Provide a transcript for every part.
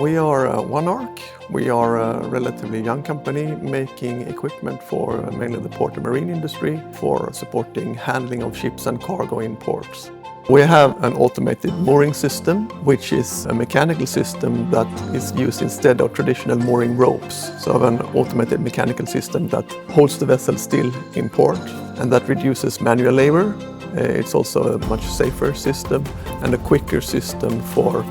We are ONEARC. We are a relatively young company making equipment for mainly the port and marine industry for supporting handling of ships and cargo in ports. We have an automated mooring system, which is a mechanical system that is used instead of traditional mooring ropes. So an automated mechanical system that holds the vessel still in port and that reduces manual labor. It's also a much safer system and a quicker system for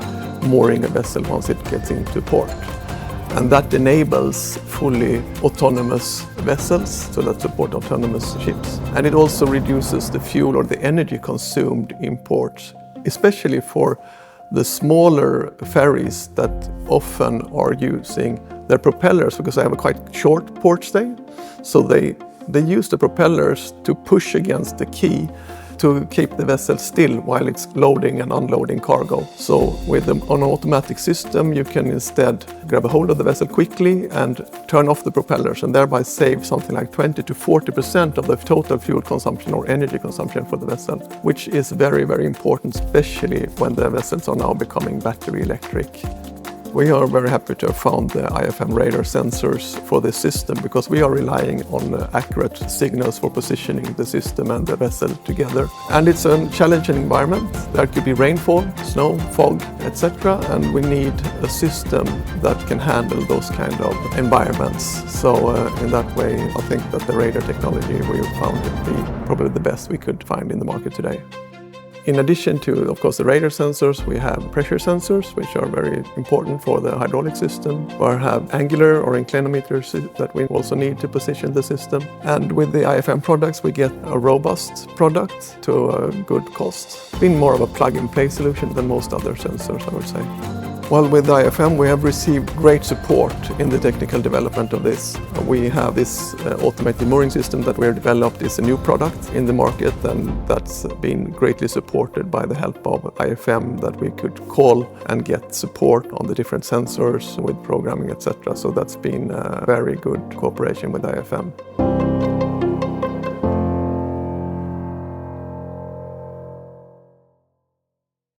mooring a vessel once it gets into port. And that enables fully autonomous vessels, so that support autonomous ships. And it also reduces the fuel or the energy consumed in ports, especially for the smaller ferries that often are using their propellers because they have a quite short port stay. So they use the propellers to push against the quay to keep the vessel still while it's loading and unloading cargo. So with an automatic system, you can instead grab a hold of the vessel quickly and turn off the propellers and thereby save something like 20 to 40% of the total fuel consumption or energy consumption for the vessel, which is very, very important, especially when the vessels are now becoming battery electric. We are very happy to have found the IFM radar sensors for this system because we are relying on accurate signals for positioning the system and the vessel together. And it's a challenging environment. There could be rainfall, snow, fog, etc. And we need a system that can handle those kind of environments. So in that way, I think that the radar technology we found to be probably the best we could find in the market today. In addition to, of course, the radar sensors, we have pressure sensors, which are very important for the hydraulic system. We have angular or inclinometers that we also need to position the system. And with the IFM products, we get a robust product to a good cost. It's been more of a plug-and-play solution than most other sensors, I would say. Well, with IFM, we have received great support in the technical development of this. We have this automated mooring system that we have developed is a new product in the market, and that's been greatly supported by the help of IFM that we could call and get support on the different sensors with programming, etc. So that's been a very good cooperation with IFM.